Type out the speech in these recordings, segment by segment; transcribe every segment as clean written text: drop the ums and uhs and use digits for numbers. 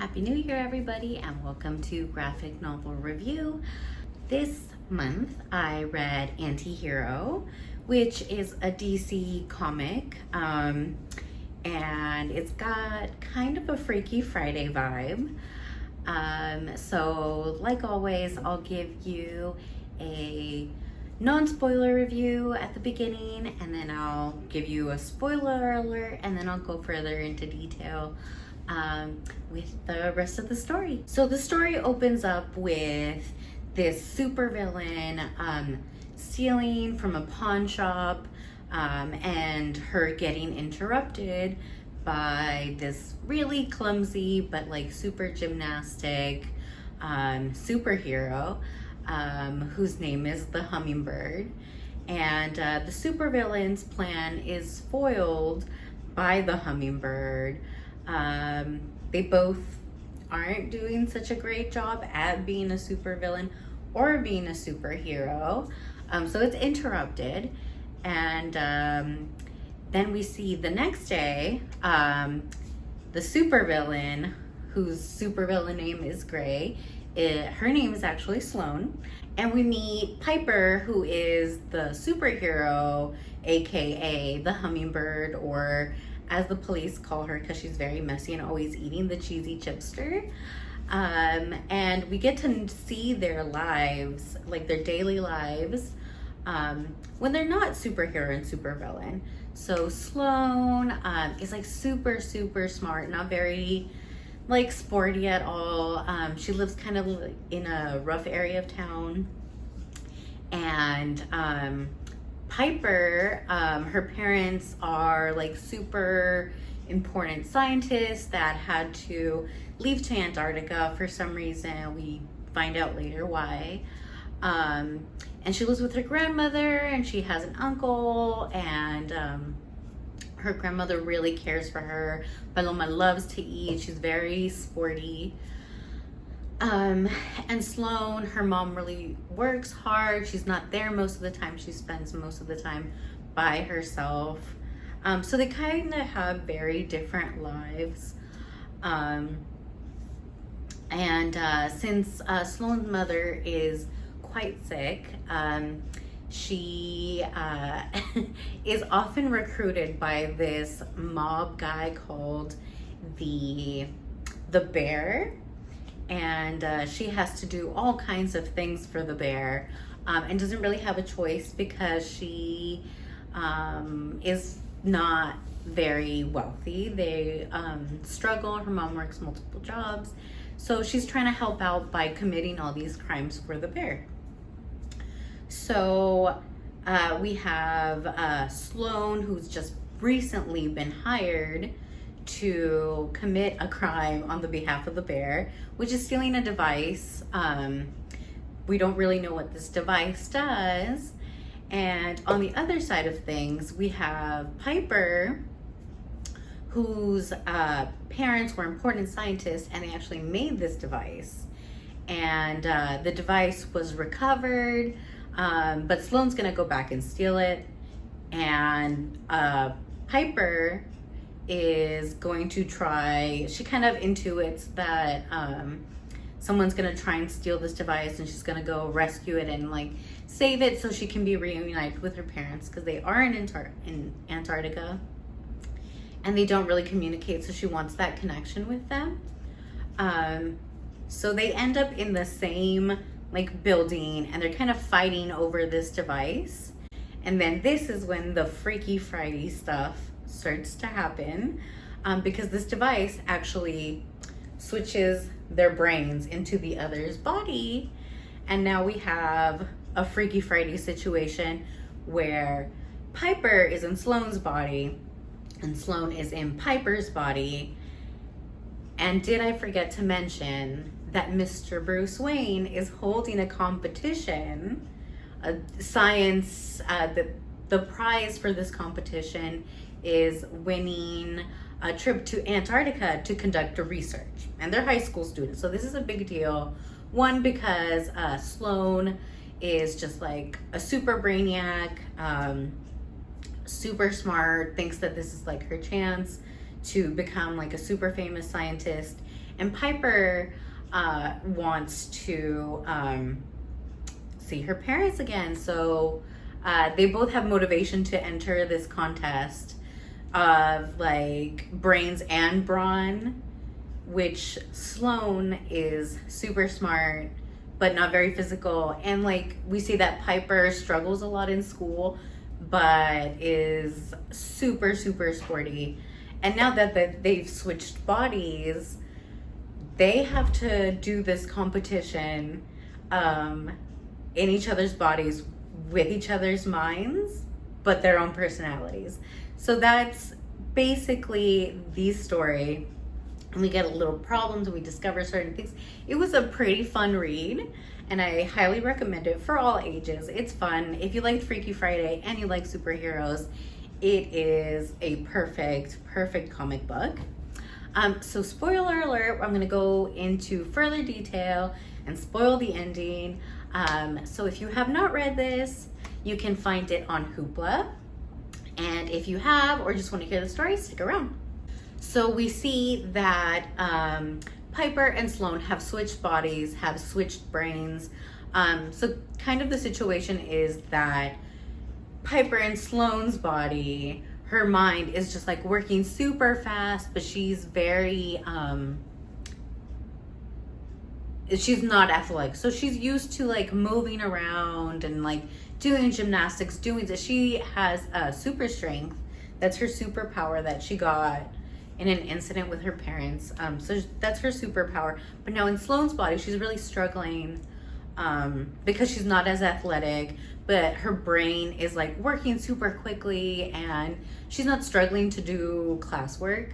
Happy New Year, everybody, and welcome to Graphic Novel Review. This month, I read Anti-Hero, which is a DC comic, and it's got kind of a Freaky Friday vibe. So, like always, I'll give you a non-spoiler review at the beginning, and then I'll give you a spoiler alert, and then I'll go further into detail with the rest of the story. So the story opens up with this supervillain stealing from a pawn shop and her getting interrupted by this really clumsy but like super gymnastic superhero whose name is the Hummingbird. And the supervillain's plan is foiled by the Hummingbird. They both aren't doing such a great job at being a supervillain or being a superhero. So it's interrupted. And then we see the next day, the supervillain, whose supervillain name is Gray, her name is actually Sloane. And we meet Piper, who is the superhero, aka the Hummingbird, or as the police call her because she's very messy and always eating the cheesy chipster. And we get to see their lives, like their daily lives, when they're not superhero and supervillain. So Sloane is like super smart, not very like sporty at all. She lives kind of in a rough area of town. And Piper, her parents are like super important scientists that had to leave to Antarctica for some reason. We find out later why. And she lives with her grandmother, and she has an uncle, and her grandmother really cares for her. Paloma loves to eat. She's very sporty. And Sloane, her mom really works hard. She's not there most of the time. She spends most of the time by herself. So they kind of have very different lives. Since Sloane's mother is quite sick, she is often recruited by this mob guy called the Bear. And she has to do all kinds of things for the Bear, and doesn't really have a choice because she is not very wealthy. They struggle. Her mom works multiple jobs. So she's trying to help out by committing all these crimes for the Bear. So we have Sloane, who's just recently been hired to commit a crime on the behalf of the Bear, which is stealing a device. We don't really know what this device does. And on the other side of things, we have Piper, whose parents were important scientists, and they actually made this device. And the device was recovered, but Sloane's gonna go back and steal it. And Piper is going to try, she kind of intuits that someone's gonna try and steal this device, and she's gonna go rescue it and like save it so she can be reunited with her parents, because they are in Antarctica and they don't really communicate, so she wants that connection with them. So they end up in the same like building, and they're kind of fighting over this device. And then this is when the Freaky Friday stuff starts to happen, because this device actually switches their brains into the other's body. And now we have a Freaky Friday situation where Piper is in Sloane's body and Sloane is in Piper's body. And did I forget to mention that Mr. Bruce Wayne is holding a competition, a science, the prize for this competition is winning a trip to Antarctica to conduct a research. And they're high school students, so this is a big deal. One, because Sloane is just like a super brainiac, super smart, thinks that this is like her chance to become like a super famous scientist. And Piper wants to see her parents again. So they both have motivation to enter this contest of like brains and brawn, which Sloane is super smart but not very physical. And like we see that Piper struggles a lot in school but is super, super sporty. And now that they've switched bodies, they have to do this competition in each other's bodies with each other's minds, but their own personalities. So that's basically the story. And we get a little problems and we discover certain things. It was a pretty fun read, and I highly recommend it for all ages. It's fun. If you like Freaky Friday and you like superheroes, it is a perfect comic book. So spoiler alert, I'm gonna go into further detail and spoil the ending. So if you have not read this, you can find it on Hoopla. And if you have, or just want to hear the story, stick around. So we see that Piper and Sloane have switched bodies, have switched brains. So kind of the situation is that Piper in Sloane's body, her mind is just like working super fast, but she's very, she's not athletic. So she's used to like moving around and like doing gymnastics, doing this. She has super strength. That's her superpower that she got in an incident with her parents. So that's her superpower. But now in Sloane's body, she's really struggling because she's not as athletic, but her brain is like working super quickly and she's not struggling to do classwork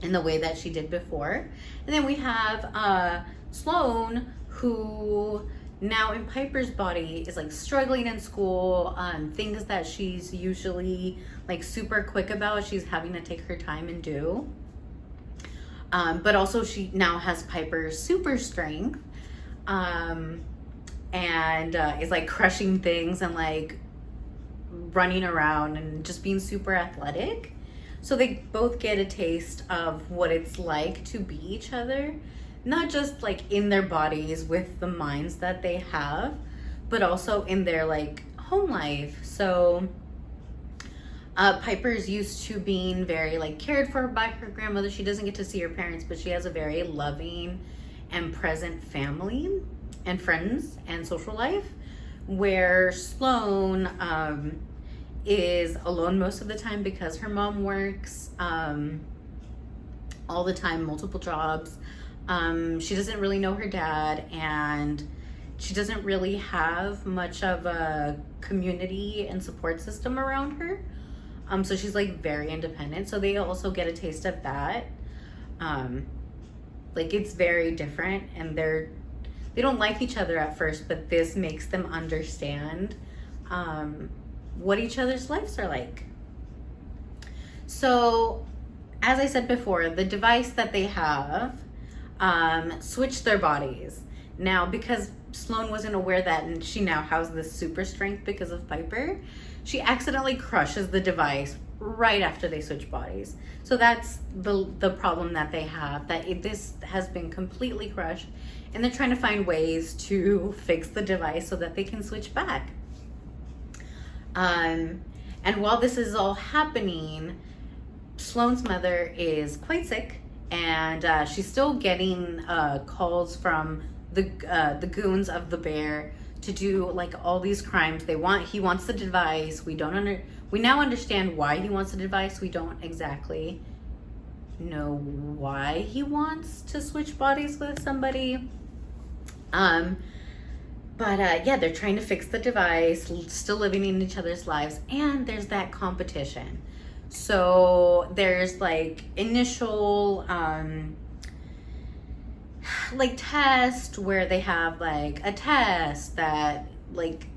in the way that she did before. And then we have Sloane, who now in Piper's body is like struggling in school, things that she's usually like super quick about, she's having to take her time and do. But also she now has Piper's super strength, and is like crushing things and like running around and just being super athletic. So they both get a taste of what it's like to be each other, not just like in their bodies with the minds that they have, but also in their like home life. So Piper's used to being very like cared for by her grandmother. She doesn't get to see her parents, but she has a very loving and present family and friends and social life, where Sloane is alone most of the time because her mom works all the time, multiple jobs. She doesn't really know her dad, and she doesn't really have much of a community and support system around her. So she's like very independent. So they also get a taste of that. Like it's very different, and they don't like each other at first, but this makes them understand what each other's lives are like. So as I said before, the device that they have switched their bodies. Now, because Sloane wasn't aware that, and she now has this super strength because of Piper, she accidentally crushes the device right after they switch bodies. So that's the problem that they have, that this has been completely crushed, and they're trying to find ways to fix the device so that they can switch back. And while this is all happening, Sloane's mother is quite sick, and she's still getting calls from the goons of the bear to do like all these crimes. He wants the device. We now understand why he wants the device. We don't exactly know why he wants to switch bodies with somebody. But yeah, they're trying to fix the device, still living in each other's lives, and there's that competition. So there's like initial like test where they have like a test that like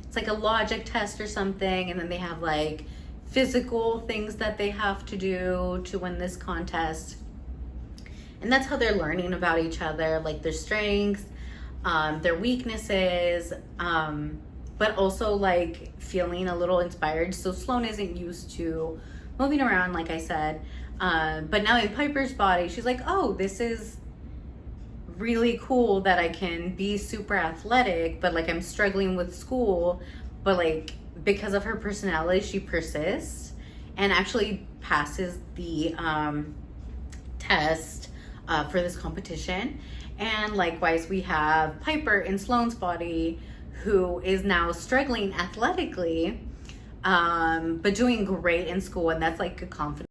it's like a logic test or something, and then they have like physical things that they have to do to win this contest. And that's how they're learning about each other, like their strengths, their weaknesses, but also like feeling a little inspired. So Sloane isn't used to moving around, like I said, but now in Piper's body, she's like, oh, this is really cool that I can be super athletic, but like I'm struggling with school, but like because of her personality, she persists and actually passes the test for this competition. And likewise, we have Piper in Sloane's body, who is now struggling athletically, but doing great in school, and that's like a confidence